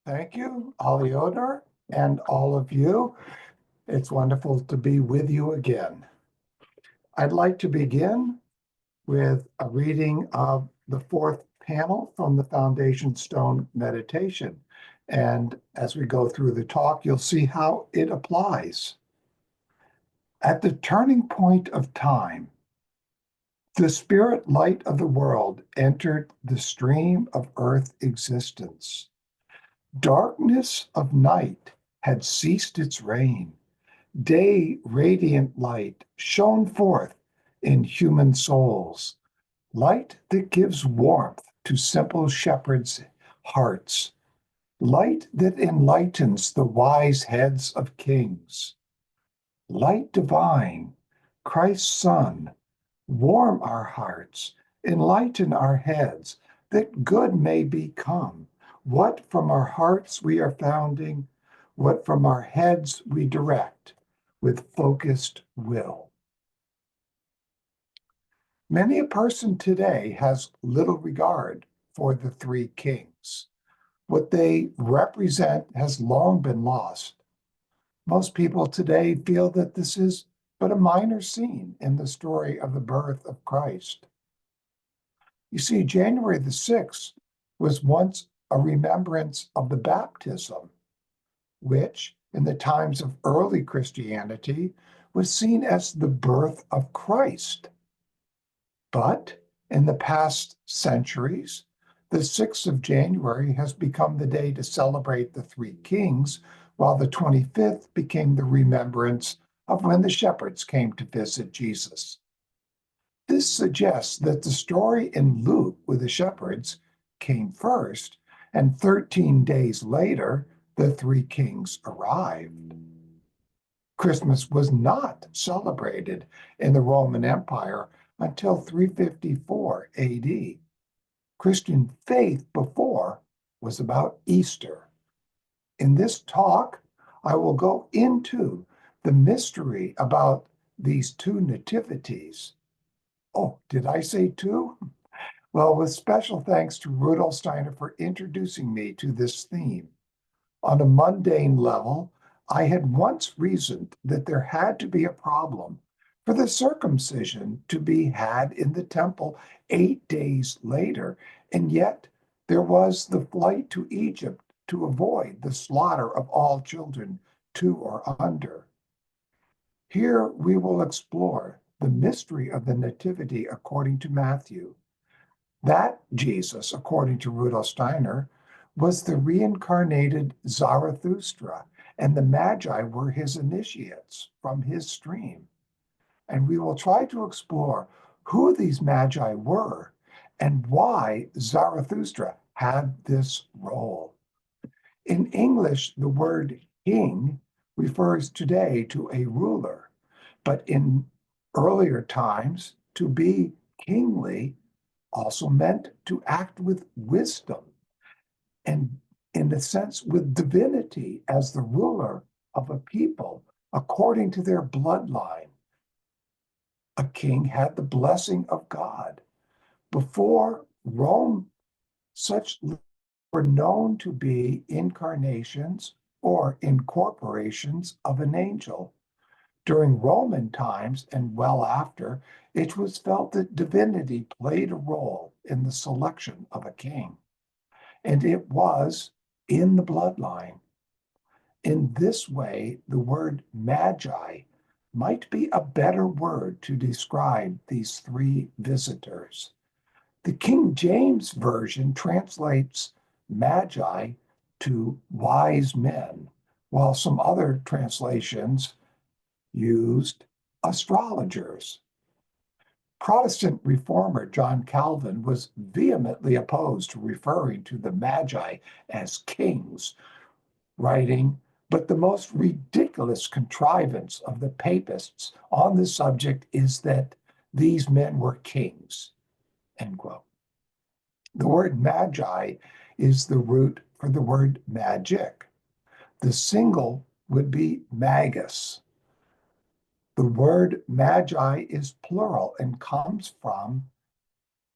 Thank you, Aliodor, and all of you. It's wonderful to be with you again. I'd like to begin with a reading of the fourth panel from the Foundation Stone Meditation. And as we go through the talk, you'll see how it applies. At the turning point of time, the spirit light of the world entered the stream of earth existence. Darkness of night had ceased its reign. Day radiant light shone forth in human souls, light that gives warmth to simple shepherds' hearts, light that enlightens the wise heads of kings. Light divine, Christ's Son, warm our hearts, enlighten our heads, that good may become what from our hearts we are founding, what from our heads we direct with focused will. Many a person today has little regard for the three kings. What they represent has long been lost. Most people today feel that this is but a minor scene in the story of the birth of Christ. You see, January the 6th was once a remembrance of the baptism, which, in the times of early Christianity, was seen as the birth of Christ. But in the past centuries, the 6th of January has become the day to celebrate the three kings, while the 25th became the remembrance of when the shepherds came to visit Jesus. This suggests that the story in Luke with the shepherds came first, and 13 days later, the three kings arrived. Christmas was not celebrated in the Roman Empire until 354 AD. Christian faith before was about Easter. In this talk, I will go into the mystery about these two nativities. Oh, did I say two? Well, with special thanks to Rudolf Steiner for introducing me to this theme. On a mundane level, I had once reasoned that there had to be a problem for the circumcision to be had in the temple 8 days later, and yet there was the flight to Egypt to avoid the slaughter of all children 2 or under. Here we will explore the mystery of the Nativity according to Matthew. That Jesus, according to Rudolf Steiner, was the reincarnated Zarathustra, and the Magi were his initiates from his stream. And we will try to explore who these Magi were and why Zarathustra had this role. In English, the word king refers today to a ruler, but in earlier times, to be kingly also meant to act with wisdom and, in a sense, with divinity as the ruler of a people according to their bloodline. A king had the blessing of God. Before Rome, such were known to be incarnations or incorporations of an angel. During Roman times and well after, it was felt that divinity played a role in the selection of a king, and it was in the bloodline. In this way, the word magi might be a better word to describe these three visitors. The King James Version translates magi to wise men, while some other translations used astrologers. Protestant reformer John Calvin was vehemently opposed to referring to the Magi as kings, writing, "But the most ridiculous contrivance of the papists on the subject is that these men were kings." End quote. The word magi is the root for the word magic. The single would be magus. The word magi is plural and comes from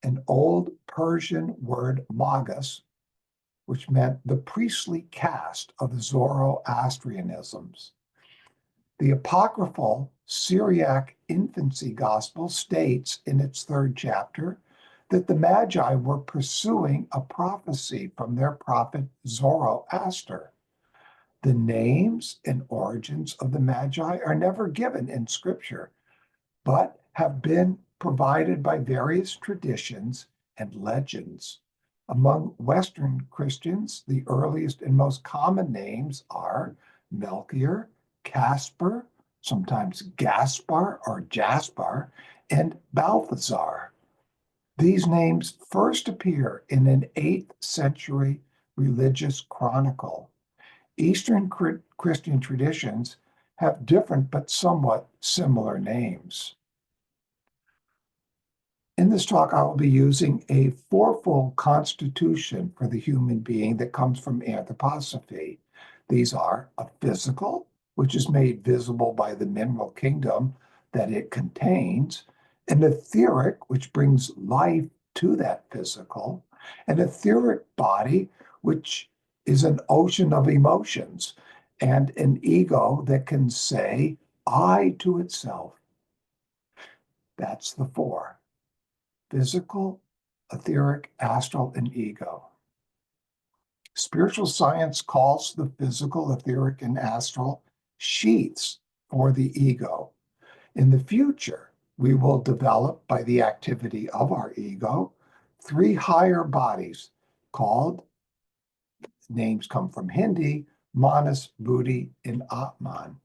an old Persian word magus, which meant the priestly caste of the Zoroastrianisms. The apocryphal Syriac infancy gospel states in its 3rd chapter that the Magi were pursuing a prophecy from their prophet Zoroaster. The names and origins of the Magi are never given in Scripture, but have been provided by various traditions and legends. Among Western Christians, the earliest and most common names are Melchior, Caspar, sometimes Gaspar or Jaspar, and Balthazar. These names first appear in an 8th century religious chronicle. Eastern Christian traditions have different but somewhat similar names. In this talk, I will be using a fourfold constitution for the human being that comes from anthroposophy. These are a physical, which is made visible by the mineral kingdom that it contains, an etheric, which brings life to that physical, an etheric body, which is an ocean of emotions, and an ego that can say I to itself. That's the four: physical, etheric, astral, and ego. Spiritual science calls the physical, etheric, and astral sheaths for the ego. In the future, we will develop, by the activity of our ego, 3 higher bodies called, names come from Hindi, Manas, Buddhi, and Atman.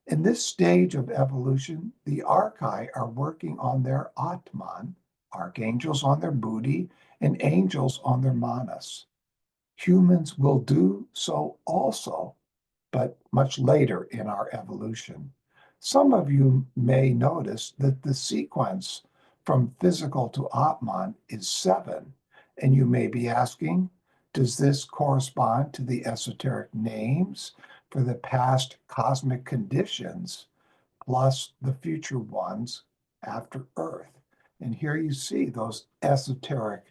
In this stage of evolution, the archai are working on their Atman, archangels on their Buddhi, and angels on their Manas. Humans will do so also, but much later in our evolution. Some of you may notice that the sequence from physical to Atman is 7, and you may be asking, does this correspond to the esoteric names for the past cosmic conditions plus the future ones after Earth? And here you see those esoteric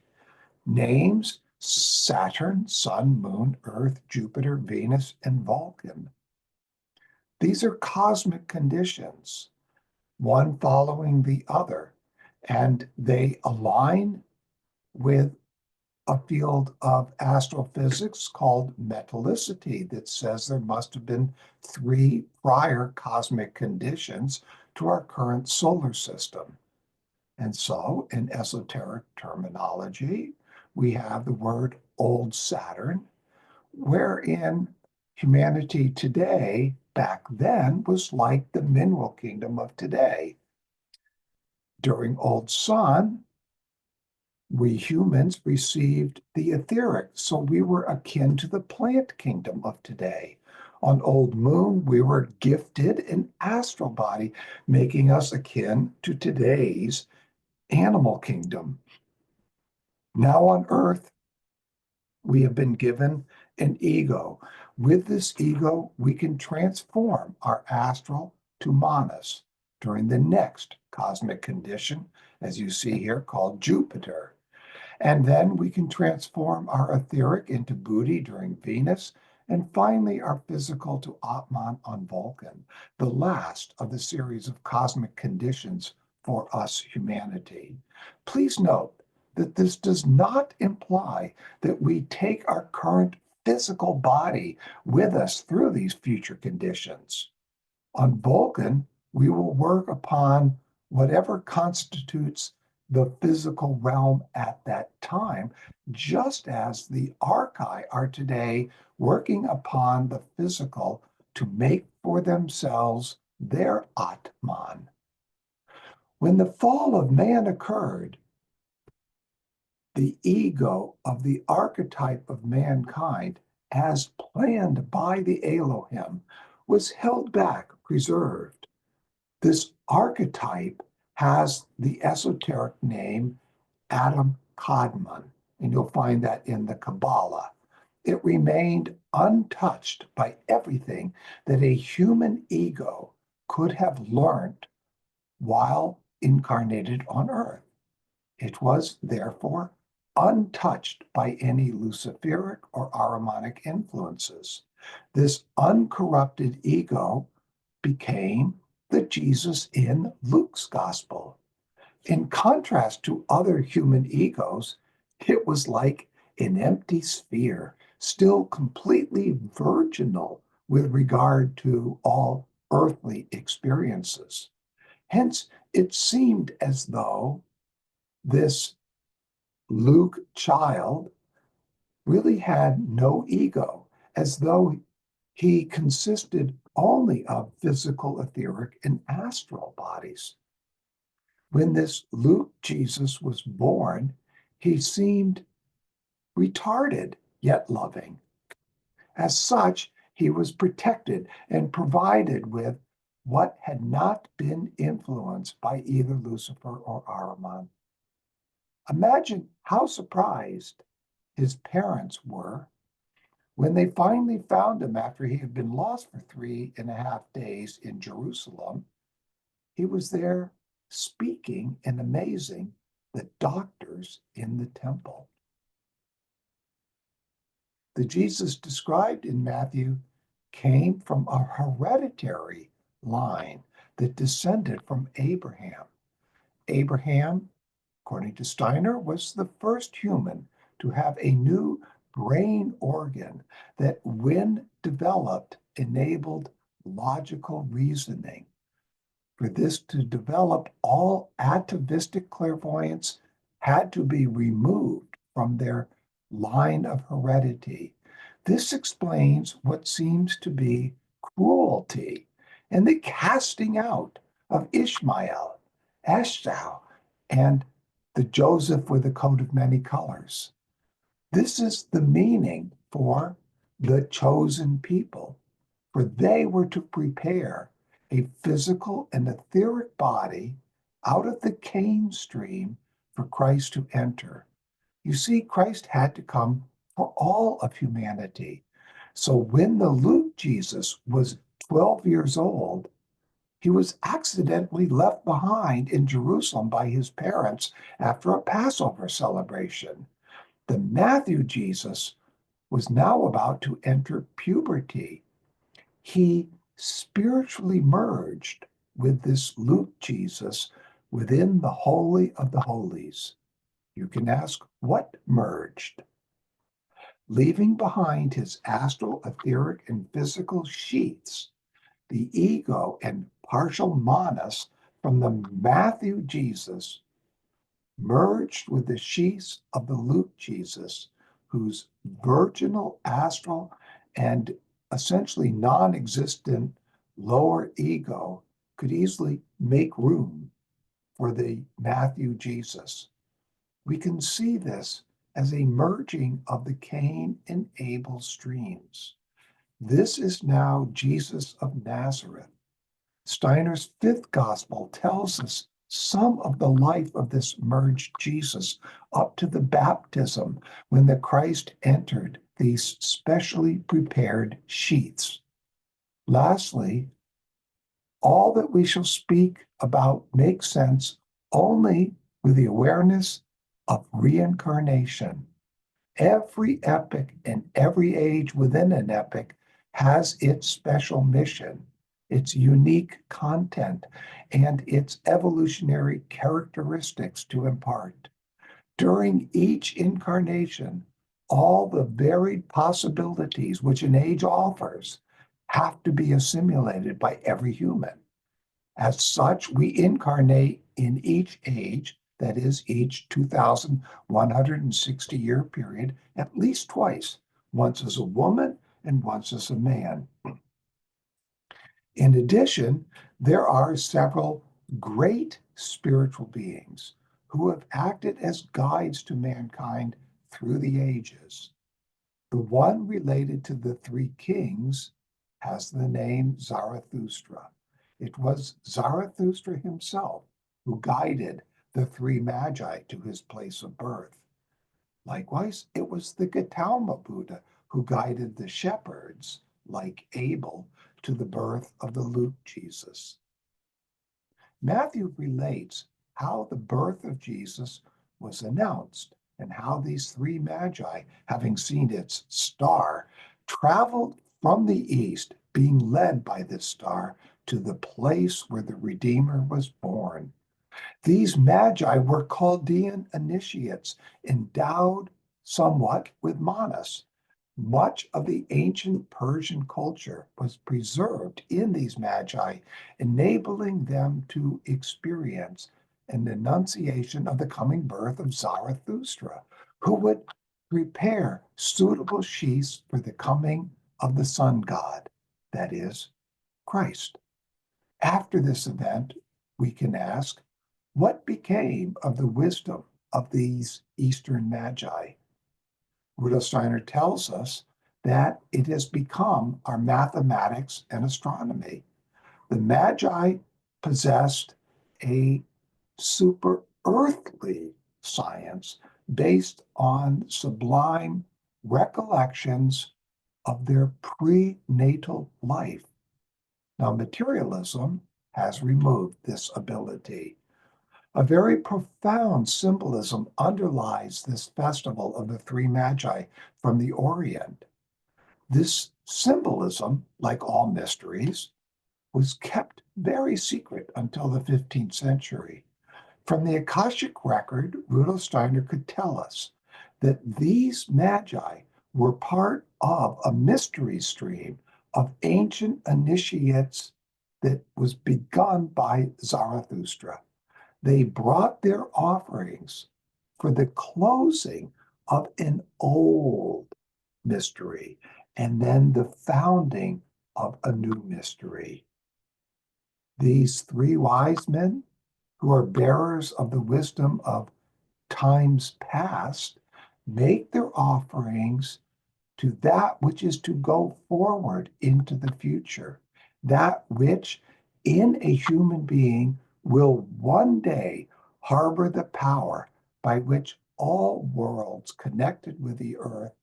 names: Saturn, Sun, Moon, Earth, Jupiter, Venus, and Vulcan. These are cosmic conditions, one following the other, and they align with a field of astrophysics called metallicity that says there must have been 3 prior cosmic conditions to our current solar system. And so, in esoteric terminology, we have the word old Saturn, wherein humanity today, back then, was like the mineral kingdom of today. During old Sun, we humans received the etheric, so we were akin to the plant kingdom of today. On old Moon, we were gifted an astral body, making us akin to today's animal kingdom. Now on Earth, we have been given an ego. With this ego, we can transform our astral to Manas during the next cosmic condition, as you see here, called Jupiter. And then we can transform our etheric into Buddhi during Venus, and finally our physical to Atman on Vulcan, the last of the series of cosmic conditions for us humanity. Please note that this does not imply that we take our current physical body with us through these future conditions. On Vulcan, we will work upon whatever constitutes the physical realm at that time, just as the archai are today working upon the physical to make for themselves their Atman. When the fall of man occurred, the ego of the archetype of mankind, as planned by the Elohim, was held back, preserved. This archetype has the esoteric name Adam Kadmon, and you'll find that in the Kabbalah. It remained untouched by everything that a human ego could have learned while incarnated on Earth. It was therefore untouched by any luciferic or Ahrimanic influences. This uncorrupted ego became the Jesus in Luke's gospel. In contrast to other human egos, it was like an empty sphere, still completely virginal with regard to all earthly experiences. Hence, it seemed as though this Luke child really had no ego, as though he consisted only of physical, etheric, and astral bodies. When this Luke Jesus was born, he seemed retarded yet loving. As such, he was protected and provided with what had not been influenced by either Lucifer or Ahriman. Imagine how surprised his parents were when they finally found him after he had been lost for 3.5 days in Jerusalem. He was there speaking and amazing the doctors in the temple. The Jesus described in Matthew came from a hereditary line that descended from Abraham. Abraham, according to Steiner, was the first human to have a new brain organ that, when developed, enabled logical reasoning. For this to develop, all atavistic clairvoyants had to be removed from their line of heredity. This explains what seems to be cruelty and the casting out of Ishmael, Esau, and the Joseph with a coat of many colors. This is the meaning for the chosen people, for they were to prepare a physical and etheric body out of the Cain stream for Christ to enter. You see, Christ had to come for all of humanity. So when the Luke Jesus was 12 years old, he was accidentally left behind in Jerusalem by his parents after a Passover celebration. The Matthew Jesus was now about to enter puberty. He spiritually merged with this Luke Jesus within the Holy of the Holies. You can ask, what merged? Leaving behind his astral, etheric, and physical sheaths, the ego and partial manas from the Matthew Jesus merged with the sheaths of the Luke Jesus, whose virginal, astral, and essentially non existent lower ego could easily make room for the Matthew Jesus. We can see this as a merging of the Cain and Abel streams. This is now Jesus of Nazareth. Steiner's fifth gospel tells us some of the life of this merged Jesus up to the baptism when the Christ entered these specially prepared sheaths. Lastly, all that we shall speak about makes sense only with the awareness of reincarnation. Every epoch and every age within an epoch has its special mission, its unique content, and its evolutionary characteristics to impart. During each incarnation, all the varied possibilities which an age offers have to be assimilated by every human. As such, we incarnate in each age, that is, each 2,160-year period, at least twice, once as a woman and once as a man. In addition, there are several great spiritual beings who have acted as guides to mankind through the ages. The one related to the three kings has the name Zarathustra. It was Zarathustra himself who guided the three Magi to his place of birth. Likewise, it was the Gautama Buddha who guided the shepherds, like Abel, to the birth of the Luke Jesus. Matthew relates how the birth of Jesus was announced and how these three magi, having seen its star, traveled from the east, being led by this star to the place where the Redeemer was born. These magi were Chaldean initiates, endowed somewhat with manas. Much of the ancient Persian culture was preserved in these magi, enabling them to experience an annunciation of the coming birth of Zarathustra, who would prepare suitable sheaths for the coming of the sun god, that is, Christ. After this event, we can ask, what became of the wisdom of these Eastern magi? Rudolf Steiner tells us that it has become our mathematics and astronomy. The Magi possessed a super earthly science based on sublime recollections of their prenatal life. Now, materialism has removed this ability. A very profound symbolism underlies this festival of the three magi from the Orient. This symbolism, like all mysteries, was kept very secret until the 15th century. From the Akashic record, Rudolf Steiner could tell us that these magi were part of a mystery stream of ancient initiates that was begun by Zarathustra. They brought their offerings for the closing of an old mystery and then the founding of a new mystery. These three wise men, who are bearers of the wisdom of times past, make their offerings to that which is to go forward into the future, that which in a human being will one day harbor the power by which all worlds connected with the earth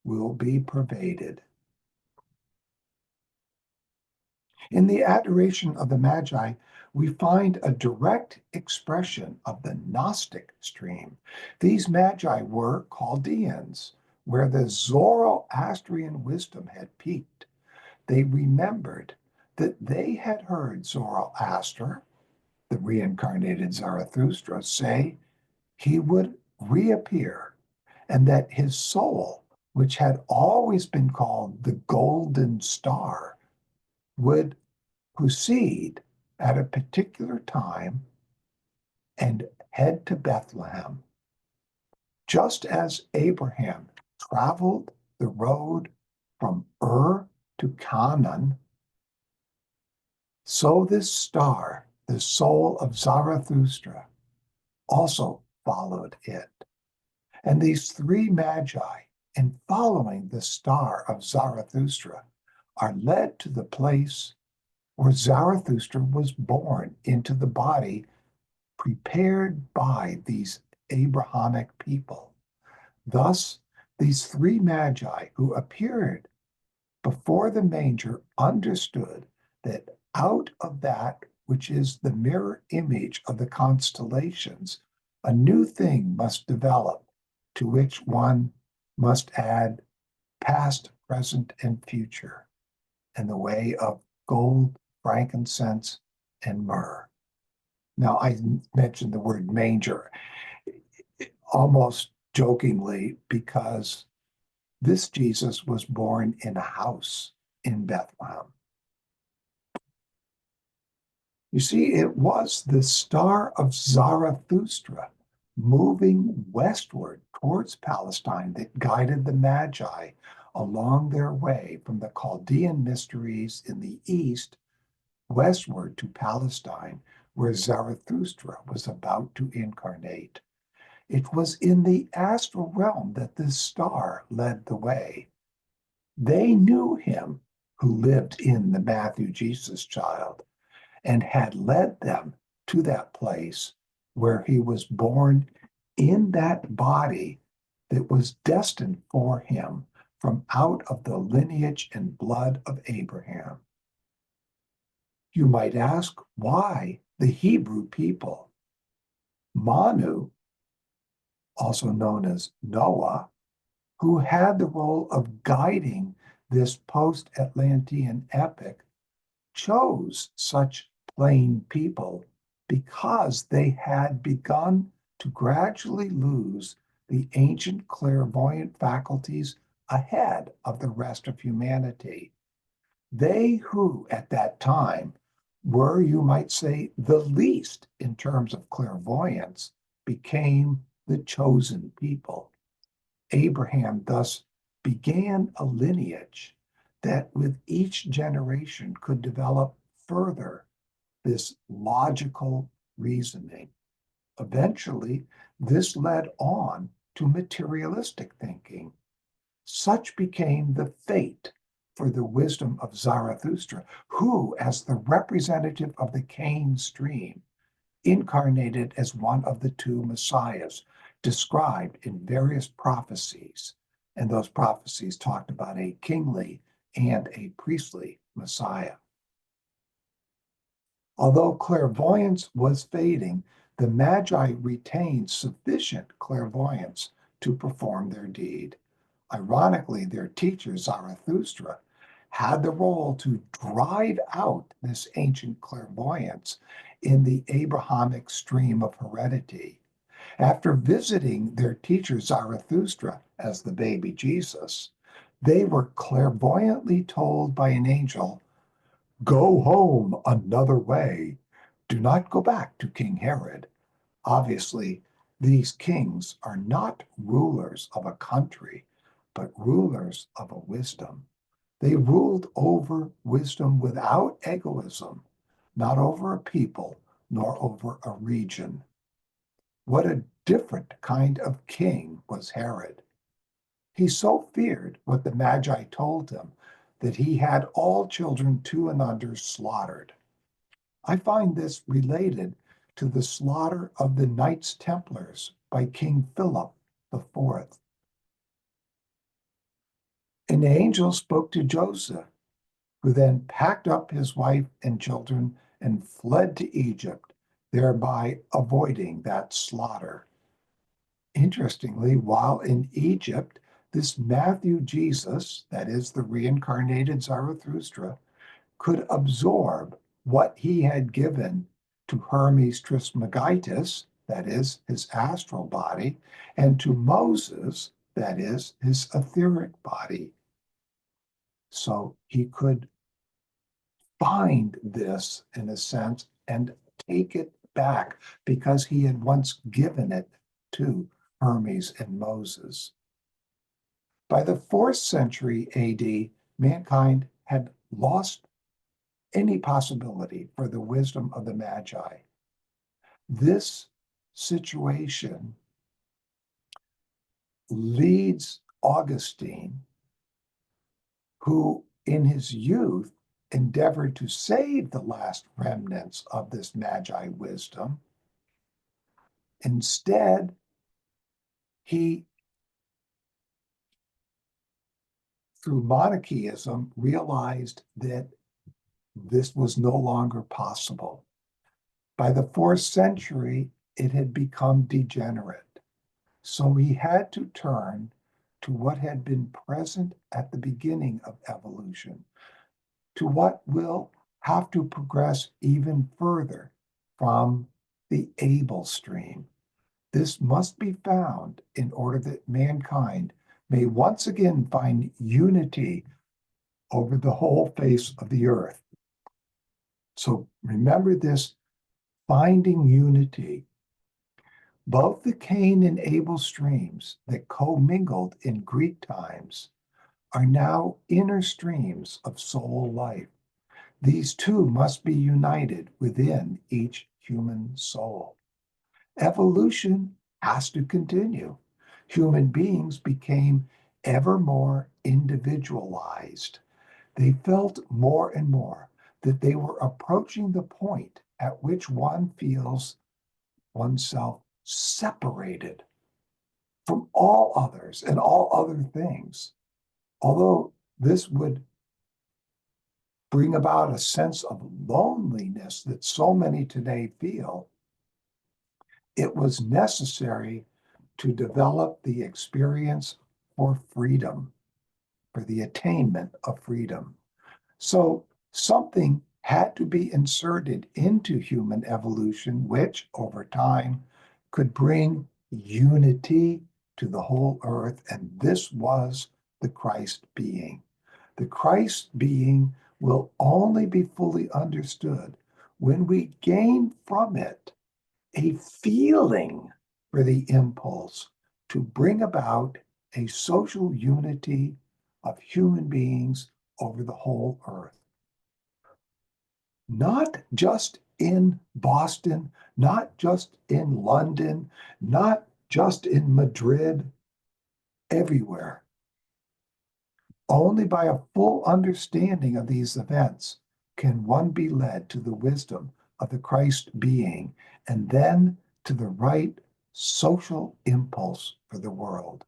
will be pervaded. In the adoration of the Magi, we find a direct expression of the Gnostic stream. These Magi were Chaldeans, where the Zoroastrian wisdom had peaked. They remembered that they had heard Zoroaster, the reincarnated Zarathustra, say he would reappear, and that his soul, which had always been called the Golden Star, would proceed at a particular time and head to Bethlehem. Just as Abraham traveled the road from Ur to Canaan, so this star, the soul of Zarathustra, also followed it. And these three magi, in following the star of Zarathustra, are led to the place where Zarathustra was born into the body prepared by these Abrahamic people. Thus, these three magi who appeared before the manger understood that out of that which is the mirror image of the constellations, a new thing must develop, to which one must add past, present, and future in the way of gold, frankincense, and myrrh. Now, I mentioned the word manger almost jokingly because this Jesus was born in a house in Bethlehem. You see, it was the star of Zarathustra moving westward towards Palestine that guided the Magi along their way from the Chaldean mysteries in the east westward to Palestine, where Zarathustra was about to incarnate. It was in the astral realm that this star led the way. They knew him who lived in the Matthew Jesus child and had led them to that place where he was born in that body that was destined for him from out of the lineage and blood of Abraham. You might ask why the Hebrew people, Manu, also known as Noah, who had the role of guiding this post-Atlantean epic, chose such plain people because they had begun to gradually lose the ancient clairvoyant faculties ahead of the rest of humanity. They who, at that time, were, you might say, the least in terms of clairvoyance, became the chosen people. Abraham thus began a lineage that with each generation could develop further this logical reasoning. Eventually, this led on to materialistic thinking. Such became the fate for the wisdom of Zarathustra, who, as the representative of the Cain stream, incarnated as one of the two messiahs described in various prophecies. And those prophecies talked about a kingly and a priestly messiah. Although clairvoyance was fading, the Magi retained sufficient clairvoyance to perform their deed. Ironically, their teacher, Zarathustra, had the role to drive out this ancient clairvoyance in the Abrahamic stream of heredity. After visiting their teacher, Zarathustra, as the baby Jesus, they were clairvoyantly told by an angel, "Go home another way. Do not go back to King Herod." Obviously, these kings are not rulers of a country, but rulers of a wisdom. They ruled over wisdom without egoism, not over a people, nor over a region. What a different kind of king was Herod. He so feared what the Magi told him that he had all children 2 and under slaughtered. I find this related to the slaughter of the Knights Templars by King Philip IV. An angel spoke to Joseph, who then packed up his wife and children and fled to Egypt, thereby avoiding that slaughter. Interestingly, while in Egypt, this Matthew Jesus, that is the reincarnated Zarathustra, could absorb what he had given to Hermes Trismegistus, that is his astral body, and to Moses, that is his etheric body. So he could find this, in a sense, and take it back because he had once given it to Hermes and Moses. By the 4th century AD, mankind had lost any possibility for the wisdom of the Magi. This situation leads Augustine, who in his youth endeavored to save the last remnants of this Magi wisdom. Instead, he, through monotheism, realized that this was no longer possible. By the 4th century, it had become degenerate. So he had to turn to what had been present at the beginning of evolution, to what will have to progress even further from the Abel stream. This must be found in order that mankind may once again find unity over the whole face of the earth. So remember this, finding unity. Both the Cain and Abel streams that commingled in Greek times are now inner streams of soul life. These two must be united within each human soul. Evolution has to continue. Human beings became ever more individualized. They felt more and more that they were approaching the point at which one feels oneself separated from all others and all other things. Although this would bring about a sense of loneliness that so many today feel, it was necessary to develop the experience for freedom, for the attainment of freedom. So something had to be inserted into human evolution, which over time could bring unity to the whole earth. And this was the Christ being. The Christ being will only be fully understood when we gain from it a feeling for the impulse to bring about a social unity of human beings over the whole earth. Not just in Boston, not just in London, not just in Madrid, everywhere. Only by a full understanding of these events can one be led to the wisdom of the Christ being and then to the right social impulse for the world.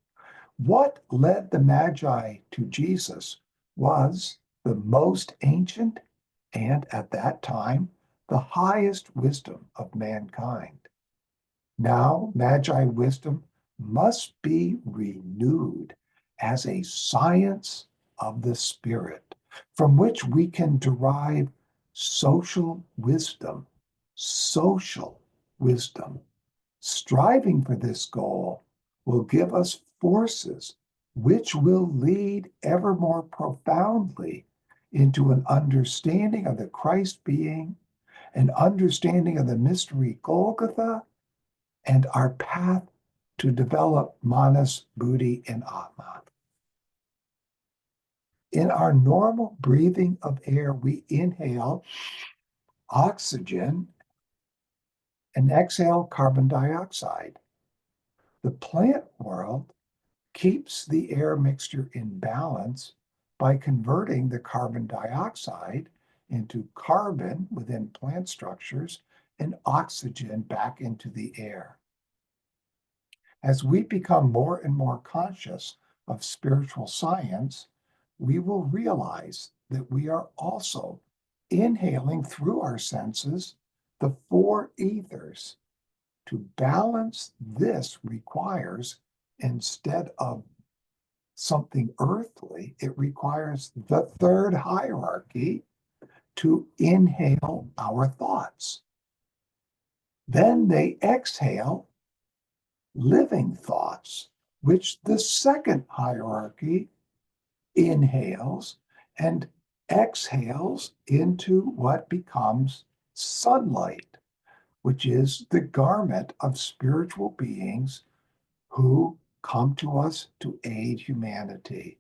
What led the Magi to Jesus was the most ancient and at that time the highest wisdom of mankind. Now, Magi wisdom must be renewed as a science of the spirit from which we can derive social wisdom. Social wisdom. Striving for this goal will give us forces which will lead ever more profoundly into an understanding of the Christ being, an understanding of the mystery Golgotha, and our path to develop manas, buddhi, and atma. In our normal breathing of air, we inhale oxygen and exhale carbon dioxide. The plant world keeps the air mixture in balance by converting the carbon dioxide into carbon within plant structures and oxygen back into the air. As we become more and more conscious of spiritual science, we will realize that we are also inhaling through our senses the four ethers. To balance this requires, instead of something earthly, it requires the third hierarchy to inhale our thoughts. Then they exhale living thoughts, which the second hierarchy inhales and exhales into what becomes sunlight, which is the garment of spiritual beings who come to us to aid humanity.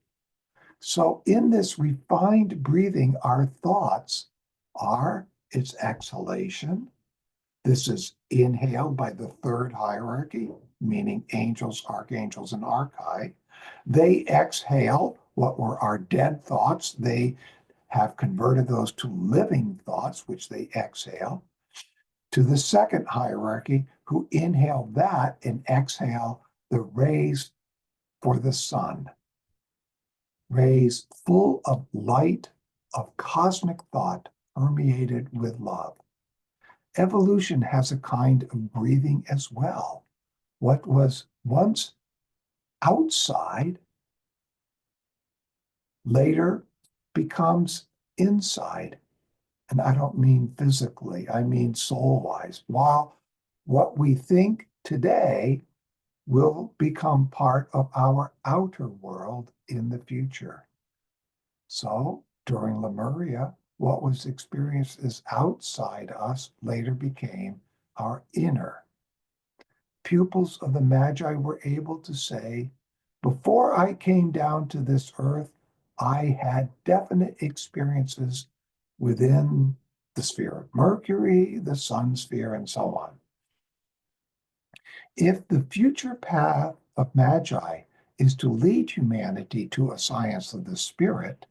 So, in this refined breathing, our thoughts are its exhalation. This is inhaled by the third hierarchy, meaning angels, archangels, and archai. They exhale what were our dead thoughts. They have converted those to living thoughts, which they exhale, to the second hierarchy, who inhale that and exhale the rays for the sun. Rays full of light, of cosmic thought, permeated with love. Evolution has a kind of breathing as well. What was once outside later becomes inside. And I don't mean physically, I mean soul-wise. While what we think today will become part of our outer world in the future. So during Lemuria, what was experienced as outside us later became our inner. Pupils of the Magi were able to say, before I came down to this earth, I had definite experiences within the sphere of Mercury, the sun sphere, and so on. If the future path of Magi is to lead humanity to a science of the spirit,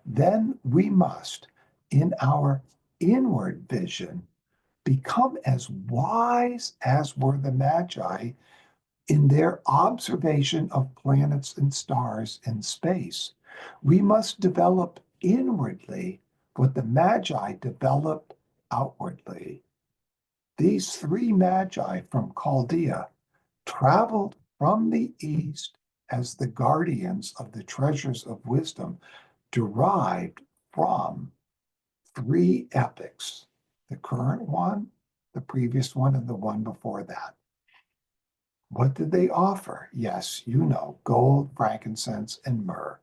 then we must, in our inward vision, become as wise as were the Magi in their observation of planets and stars in space. We must develop inwardly what the Magi developed outwardly. These three Magi from Chaldea traveled from the East as the guardians of the treasures of wisdom derived from three epochs: the current one, the previous one, and the one before that. What did they offer? Yes, you know, gold, frankincense, and myrrh.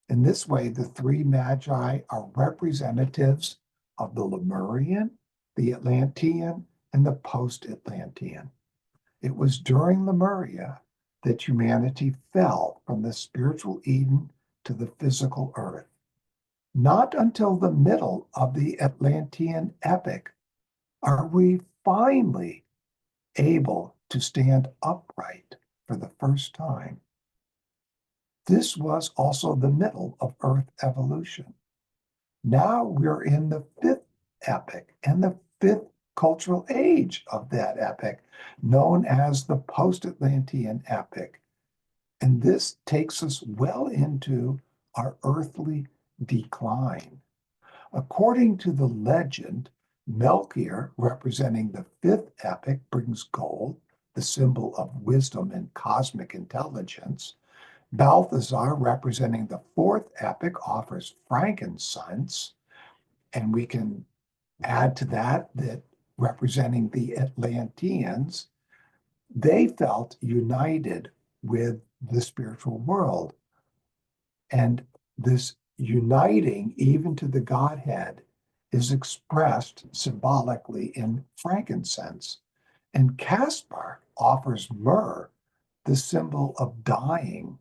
In this way, the three magi are representatives of the Lemurian, the Atlantean, and the post-Atlantean. It was during Lemuria that humanity fell from the spiritual Eden to the physical earth. Not until the middle of the Atlantean epoch are we finally able to stand upright for the first time. This was also the middle of Earth evolution. Now we're in the fifth epoch and the fifth cultural age of that epoch, known as the post-Atlantean epoch. And this takes us well into our earthly decline. According to the legend, Melchior, representing the fifth epoch, brings gold, the symbol of wisdom and cosmic intelligence. Balthazar, representing the fourth epoch, offers frankincense. And we can add to that representing the Atlanteans, they felt united with the spiritual world. And this uniting, even to the Godhead, is expressed symbolically in frankincense. And Caspar offers myrrh, the symbol of dying.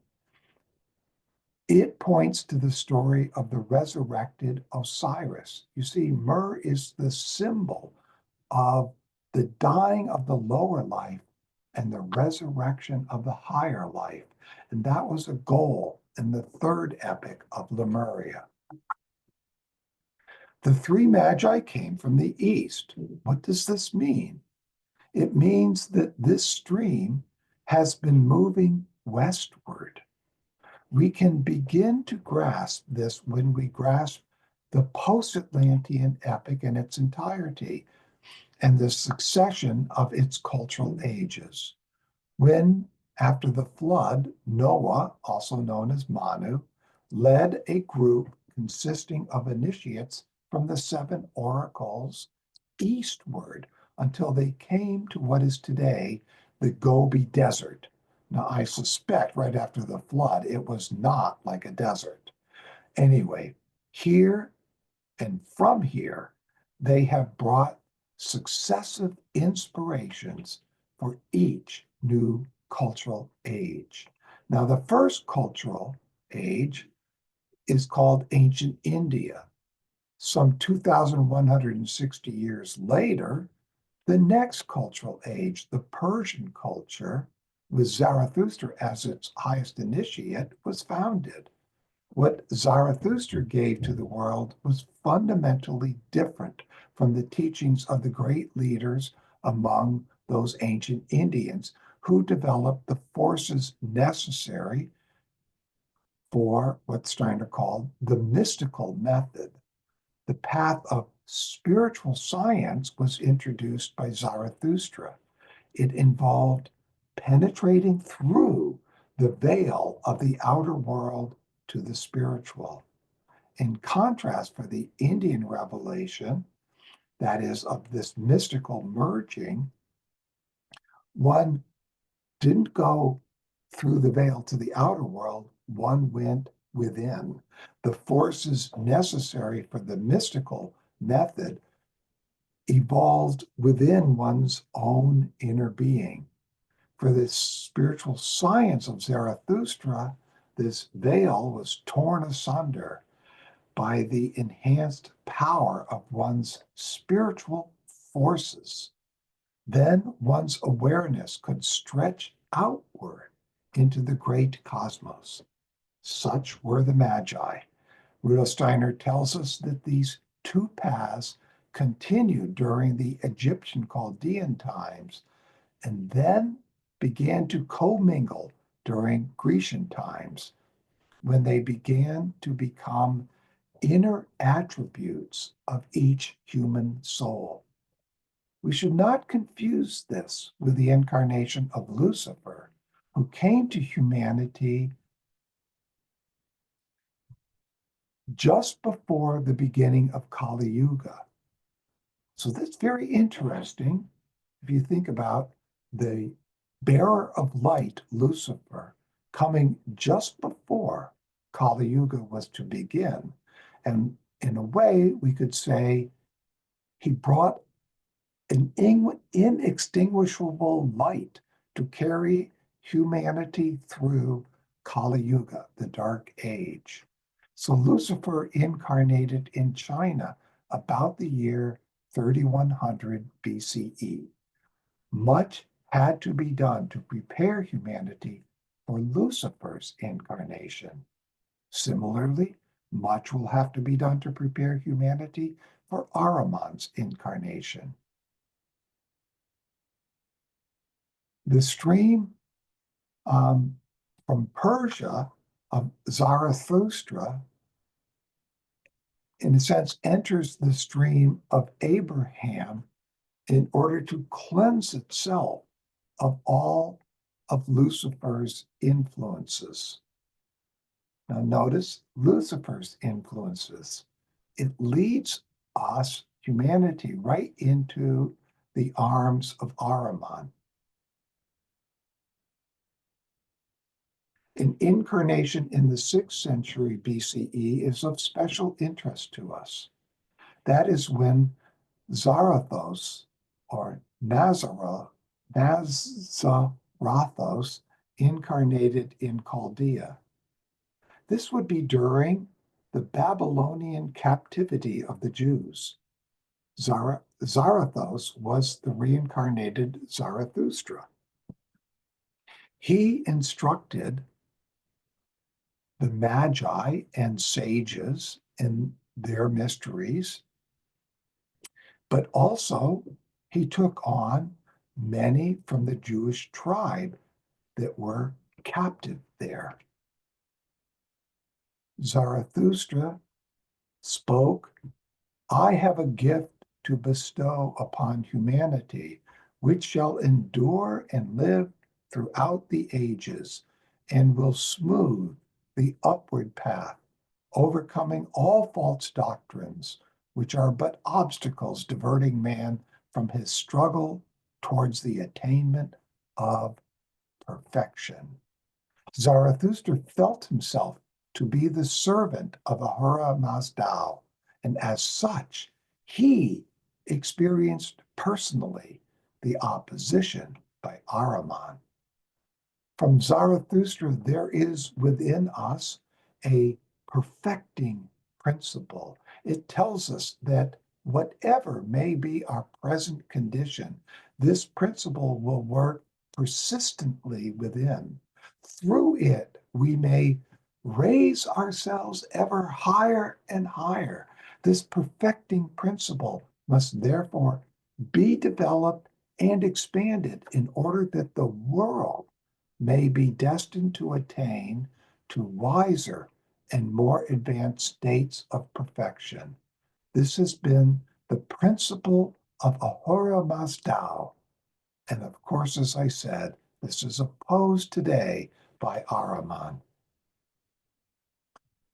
It points to the story of the resurrected Osiris. You see, myrrh is the symbol of the dying of the lower life and the resurrection of the higher life. And that was a goal in the third epoch of Lemuria. The three magi came from the east. What does this mean? It means that this stream has been moving westward. We can begin to grasp this when we grasp the post-Atlantean epoch in its entirety and the succession of its cultural ages. When, after the flood, Noah, also known as Manu, led a group consisting of initiates from the seven oracles eastward until they came to what is today the Gobi Desert. Now, I suspect right after the flood, it was not like a desert. Anyway, here and from here, they have brought successive inspirations for each new cultural age. Now, the first cultural age is called Ancient India. Some 2,160 years later, the next cultural age, the Persian culture, with Zarathustra as its highest initiate, was founded. What Zarathustra gave to the world was fundamentally different from the teachings of the great leaders among those ancient Indians who developed the forces necessary for what Steiner called the mystical method. The path of spiritual science was introduced by Zarathustra. It involved penetrating through the veil of the outer world to the spiritual. In contrast, for the Indian revelation, that is, of this mystical merging, one didn't go through the veil to the outer world, one went within. The forces necessary for the mystical method evolved within one's own inner being. For the spiritual science of Zarathustra, this veil was torn asunder by the enhanced power of one's spiritual forces. Then one's awareness could stretch outward into the great cosmos. Such were the Magi. Rudolf Steiner tells us that these two paths continued during the Egyptian Chaldean times and then began to commingle during Grecian times when they began to become inner attributes of each human soul. We should not confuse this with the incarnation of Lucifer, who came to humanity just before the beginning of Kali Yuga. So that's very interesting if you think about the bearer of light, Lucifer, coming just before Kali Yuga was to begin. And in a way, we could say he brought an inextinguishable light to carry humanity through Kali Yuga, the Dark Age. So Lucifer incarnated in China about the year 3100 BCE. Much had to be done to prepare humanity for Lucifer's incarnation. Similarly, much will have to be done to prepare humanity for Ahriman's incarnation. The stream from Persia of Zarathustra, in a sense, enters the stream of Abraham in order to cleanse itself of all of Lucifer's influences. Now, notice Lucifer's influences. It leads us, humanity, right into the arms of Ahriman. An incarnation in the 6th century BCE is of special interest to us. That is when Zarathos, or Nazarathos, incarnated in Chaldea. This would be during the Babylonian captivity of the Jews. Zarathos was the reincarnated Zarathustra. He instructed the Magi and sages in their mysteries, but also he took on many from the Jewish tribe that were captive there. Zarathustra spoke, "I have a gift to bestow upon humanity, which shall endure and live throughout the ages, and will smooth the upward path, overcoming all false doctrines, which are but obstacles diverting man from his struggle towards the attainment of perfection." Zarathustra felt himself to be the servant of Ahura Mazda, and as such, he experienced personally the opposition by Ahriman. From Zarathustra, there is within us a perfecting principle. It tells us that whatever may be our present condition, this principle will work persistently within. Through it, we may raise ourselves ever higher and higher. This perfecting principle must therefore be developed and expanded in order that the world may be destined to attain to wiser and more advanced states of perfection. This has been the principle of Ahura Mazda. And of course, as I said, this is opposed today by Ahriman.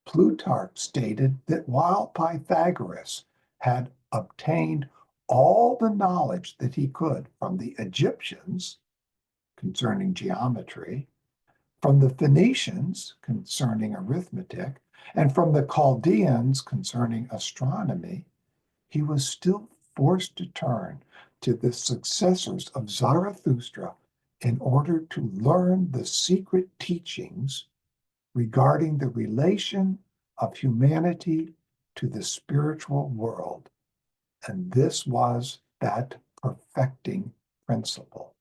Plutarch stated that while Pythagoras had obtained all the knowledge that he could from the Egyptians concerning geometry, from the Phoenicians concerning arithmetic, and from the Chaldeans concerning astronomy, he was still forced to turn to the successors of Zarathustra in order to learn the secret teachings regarding the relation of humanity to the spiritual world. And this was that perfecting principle.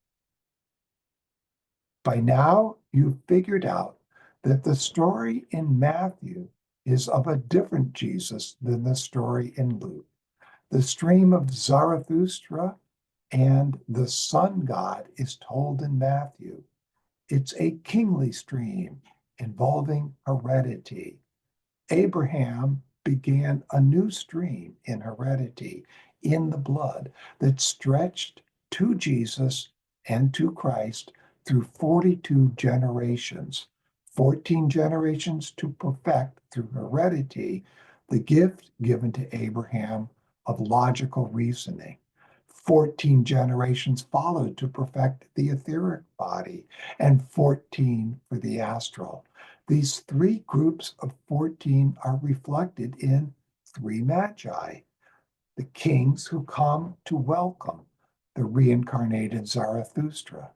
By now, you've figured out that the story in Matthew is of a different Jesus than the story in Luke. The stream of Zarathustra and the sun god is told in Matthew. It's a kingly stream involving heredity. Abraham began a new stream in heredity, in the blood, that stretched to Jesus and to Christ through 42 generations, 14 generations to perfect through heredity the gift given to Abraham of logical reasoning. 14 generations followed to perfect the etheric body, and 14 for the astral. These three groups of 14 are reflected in three magi, the kings who come to welcome the reincarnated Zarathustra.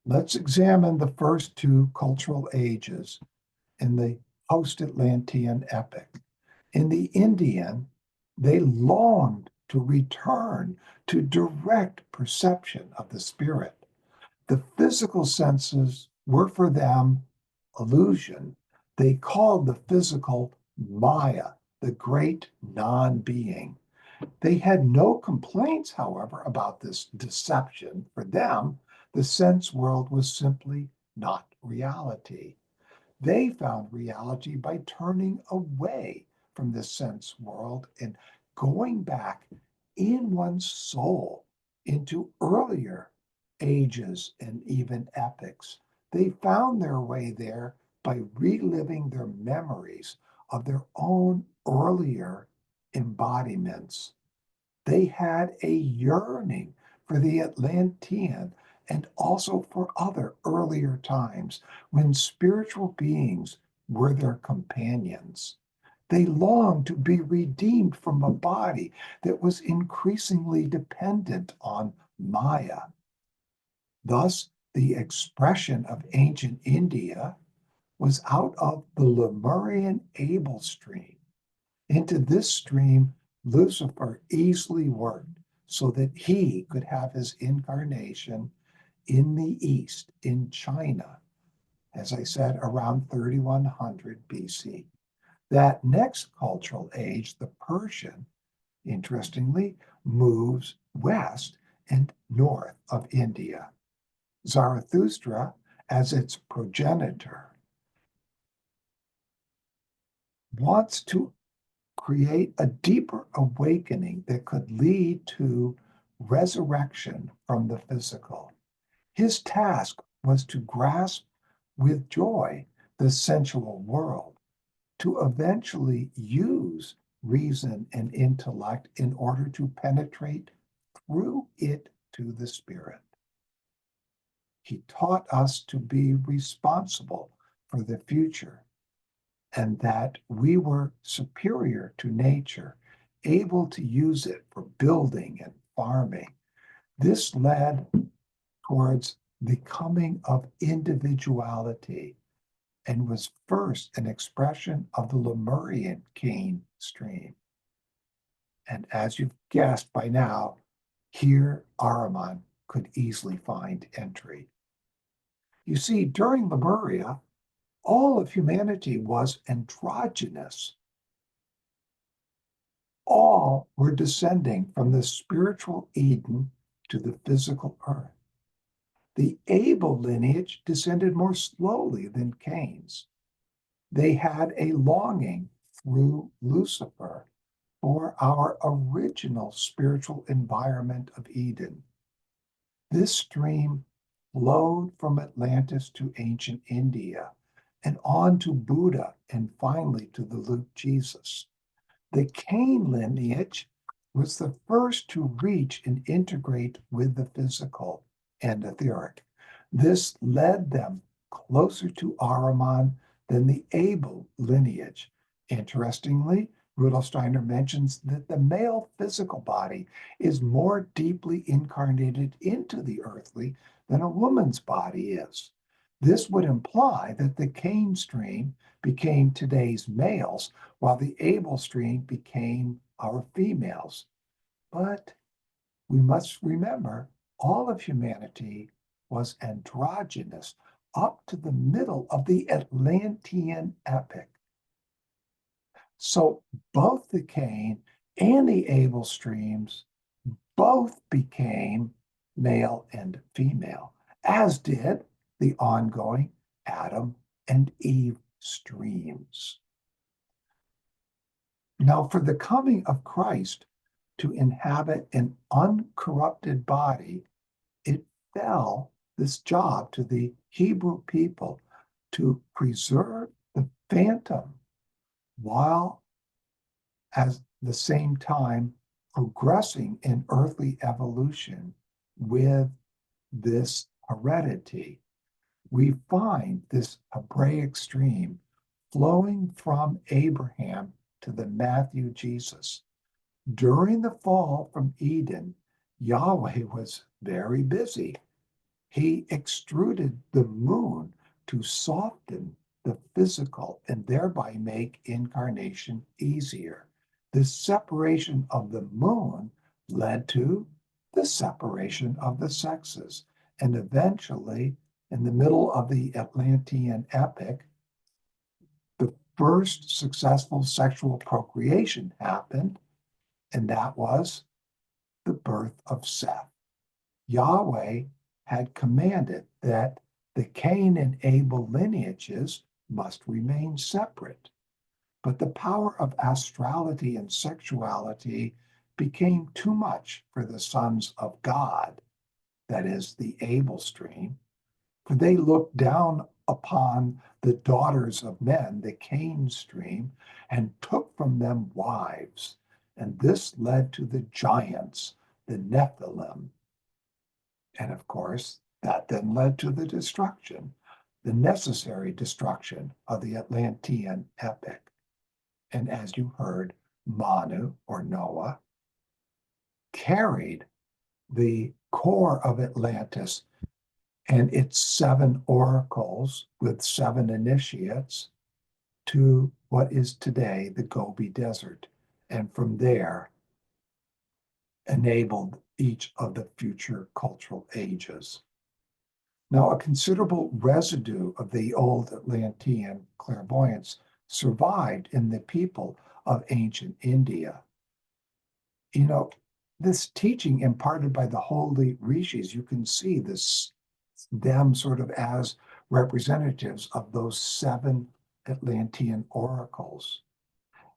Let's examine the first two cultural ages in the post-Atlantean epoch. In the Indian, they longed to return to direct perception of the spirit. The physical senses were for them illusion. They called the physical Maya, the great non-being. They had no complaints, however, about this deception. For them, the sense world was simply not reality. They found reality by turning away from the sense world and going back in one's soul into earlier ages and even epochs. They found their way there by reliving their memories of their own earlier embodiments. They had a yearning for the Atlantean and also for other earlier times when spiritual beings were their companions. They longed to be redeemed from a body that was increasingly dependent on Maya. Thus, the expression of ancient India was out of the Lemurian Abel stream. Into this stream, Lucifer easily worked so that he could have his incarnation in the East, in China, as I said, around 3100 BC. That next cultural age, the Persian, interestingly, moves west and north of India. Zarathustra, as its progenitor, wants to create a deeper awakening that could lead to resurrection from the physical. His task was to grasp with joy the sensual world, to eventually use reason and intellect in order to penetrate through it to the spirit. He taught us to be responsible for the future and that we were superior to nature, able to use it for building and farming. This led towards the coming of individuality and was first an expression of the Lemurian Cain stream. And as you've guessed by now, here Ahriman could easily find entry. You see, during Lemuria, all of humanity was androgynous. All were descending from the spiritual Eden to the physical earth. The Abel lineage descended more slowly than Cain's. They had a longing through Lucifer for our original spiritual environment of Eden. This stream flowed from Atlantis to ancient India and on to Buddha and finally to the Luke Jesus. The Cain lineage was the first to reach and integrate with the physical and etheric. This led them closer to Ahriman than the Abel lineage. Interestingly, Rudolf Steiner mentions that the male physical body is more deeply incarnated into the earthly than a woman's body is. This would imply that the Cain stream became today's males, while the Abel stream became our females. But we must remember all of humanity was androgynous up to the middle of the Atlantean epoch. So both the Cain and the Abel streams both became male and female, as did the ongoing Adam and Eve streams. Now, for the coming of Christ, to inhabit an uncorrupted body, it fell this job to the Hebrew people to preserve the phantom while at the same time progressing in earthly evolution with this heredity. We find this Hebraic stream flowing from Abraham to the Matthew Jesus. During the fall from Eden, Yahweh was very busy. He extruded the moon to soften the physical and thereby make incarnation easier. This separation of the moon led to the separation of the sexes. And eventually, in the middle of the Atlantean epoch, the first successful sexual procreation happened, and that was the birth of Seth. Yahweh had commanded that the Cain and Abel lineages must remain separate. But the power of astrality and sexuality became too much for the sons of God, that is, the Abel stream, for they looked down upon the daughters of men, the Cain stream, and took from them wives. And this led to the giants, the Nephilim. And of course, that then led to the destruction, the necessary destruction of the Atlantean epoch. And as you heard, Manu, or Noah, carried the core of Atlantis and its 7 oracles with 7 initiates to what is today the Gobi Desert. And from there, enabled each of the future cultural ages. Now, a considerable residue of the old Atlantean clairvoyance survived in the people of ancient India. You know, this teaching imparted by the holy rishis, you can see this, them sort of as representatives of those 7 Atlantean oracles.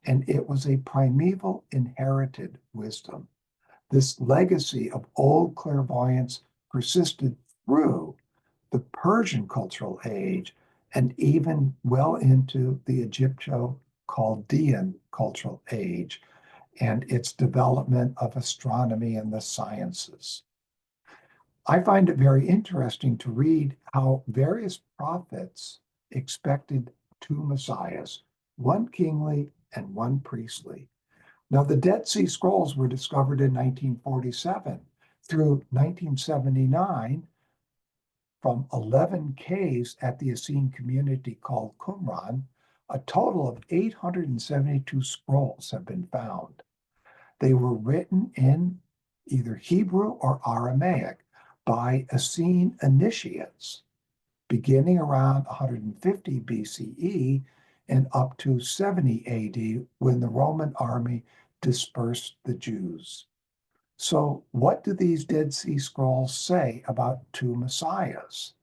And it was a primeval inherited wisdom. This legacy of old clairvoyance persisted through the Persian cultural age and even well into the Egypto-Chaldean cultural age and its development of astronomy and the sciences. I find it very interesting to read how various prophets expected 2 messiahs, one kingly and one priestly. Now, the Dead Sea Scrolls were discovered in 1947. Through 1979, from 11 caves at the Essene community called Qumran, a total of 872 scrolls have been found. They were written in either Hebrew or Aramaic by Essene initiates, beginning around 150 BCE and up to 70 AD when the Roman army dispersed the Jews. So, what do these Dead Sea Scrolls say about 2 messiahs?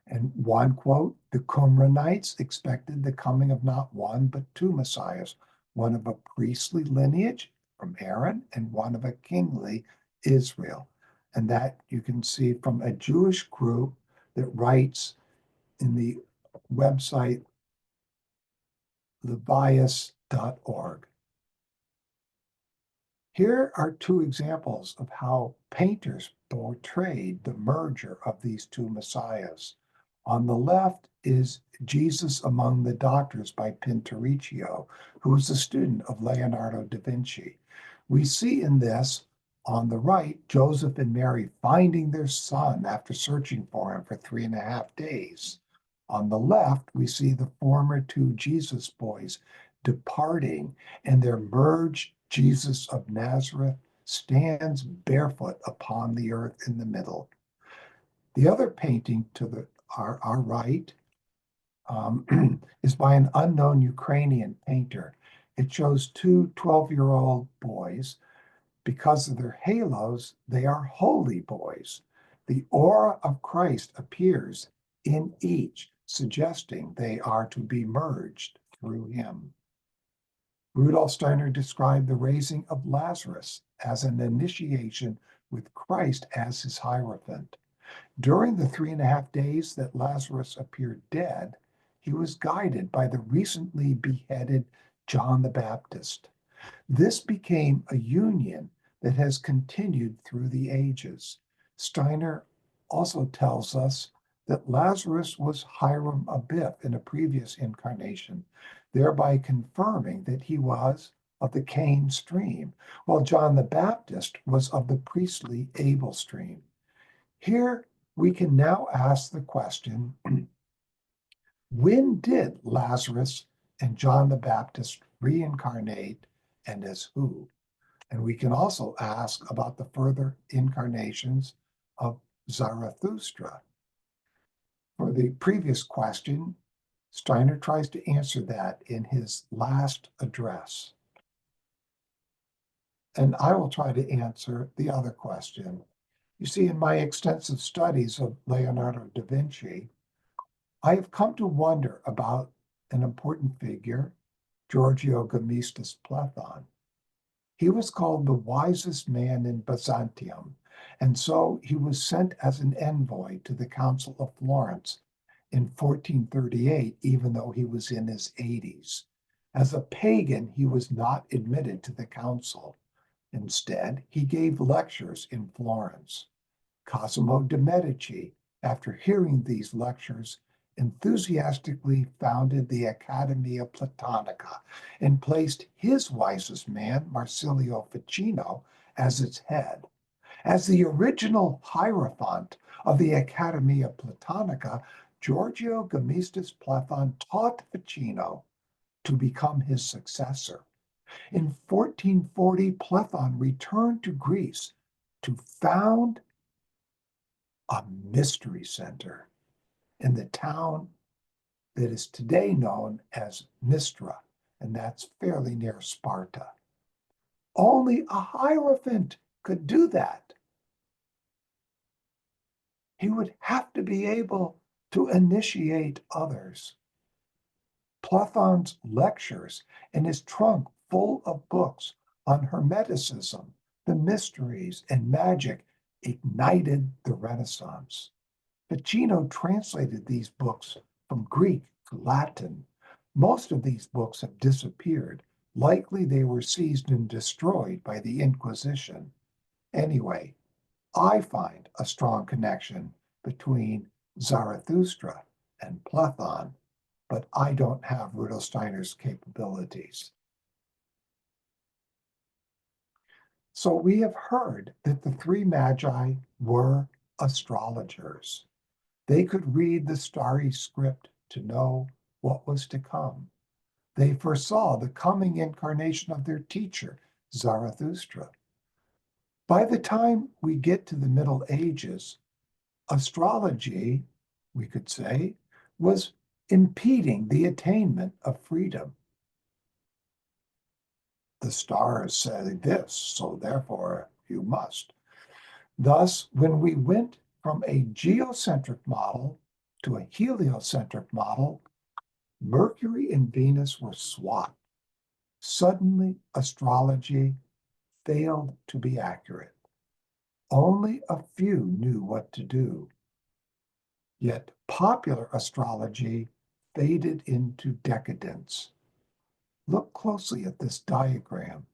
And one quote, the Qumranites expected the coming of not one, but 2 messiahs, one of a priestly lineage from Aaron and one of a kingly Israel. And that you can see from a Jewish group that writes in the website levias.org. Here are 2 examples of how painters portrayed the merger of these 2 messiahs. On the left is Jesus Among the Doctors by Pinturicchio, who was a student of Leonardo da Vinci. We see in this, on the right, Joseph and Mary finding their son after searching for him for 3.5 days. On the left, we see the former 2 Jesus boys departing, and their merged Jesus of Nazareth stands barefoot upon the earth in the middle. The other painting to our right is by an unknown Ukrainian painter. It shows 2 12-year-old boys. Because of their halos, they are holy boys. The aura of Christ appears in each, suggesting they are to be merged through him. Rudolf Steiner described the raising of Lazarus as an initiation with Christ as his hierophant. During the 3.5 days that Lazarus appeared dead, he was guided by the recently beheaded John the Baptist. This became a union that has continued through the ages. Steiner also tells us that Lazarus was Hiram Abiff in a previous incarnation, thereby confirming that he was of the Cain stream, while John the Baptist was of the priestly Abel stream. Here we can now ask the question, when did Lazarus and John the Baptist reincarnate and as who? And we can also ask about the further incarnations of Zarathustra. For the previous question, Steiner tries to answer that in his last address. And I will try to answer the other question. You see, in my extensive studies of Leonardo da Vinci, I have come to wonder about an important figure, Giorgio Gamistus Plethon. He was called the wisest man in Byzantium, and so he was sent as an envoy to the Council of Florence in 1438, even though he was in his 80s. As a pagan, he was not admitted to the council. Instead, he gave lectures in Florence. Cosimo de' Medici, after hearing these lectures, enthusiastically founded the Accademia Platonica and placed his wisest man, Marsilio Ficino, as its head. As the original hierophant of the Accademia Platonica, Giorgio Gamistus Plethon taught Ficino to become his successor. In 1440, Plethon returned to Greece to found a mystery center in the town that is today known as Mistra, and that's fairly near Sparta. Only a hierophant could do that. He would have to be able to initiate others. Plethon's lectures and his trunk full of books on Hermeticism, the mysteries, and magic ignited the Renaissance. Ficino translated these books from Greek to Latin. Most of these books have disappeared. Likely they were seized and destroyed by the Inquisition. Anyway, I find a strong connection between Zarathustra and Plethon, but I don't have Rudolf Steiner's capabilities. So we have heard that the three magi were astrologers. They could read the starry script to know what was to come. They foresaw the coming incarnation of their teacher, Zarathustra. By the time we get to the Middle Ages, astrology, we could say, was impeding the attainment of freedom. The stars say this, so therefore you must. Thus, when we went from a geocentric model to a heliocentric model, Mercury and Venus were swapped. Suddenly, astrology failed to be accurate. Only a few knew what to do. Yet popular astrology faded into decadence. Look closely at this diagram.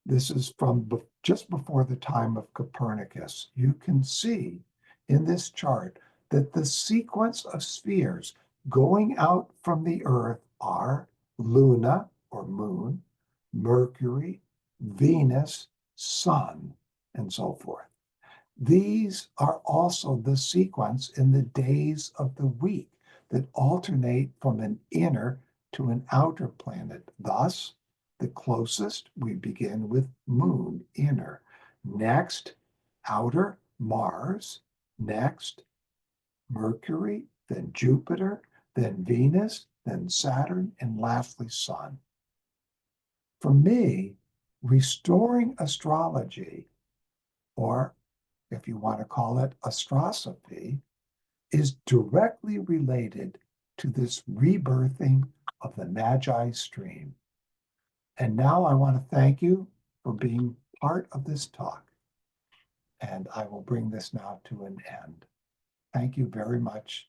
This is from just before the time of Copernicus. You can see in this chart that the sequence of spheres going out from the Earth are Luna or Moon, Mercury, Venus, Sun, and so forth. These are also the sequence in the days of the week that alternate from an inner to an outer planet. Thus, the closest we begin with Moon, inner. Next, outer, Mars. Next, Mercury, then Jupiter, then Venus, then Saturn, and lastly, Sun. For me, restoring astrology, or if you want to call it astrosophy, is directly related to this rebirthing of the Magi stream. And now I want to thank you for being part of this talk. And I will bring this now to an end. Thank you very much.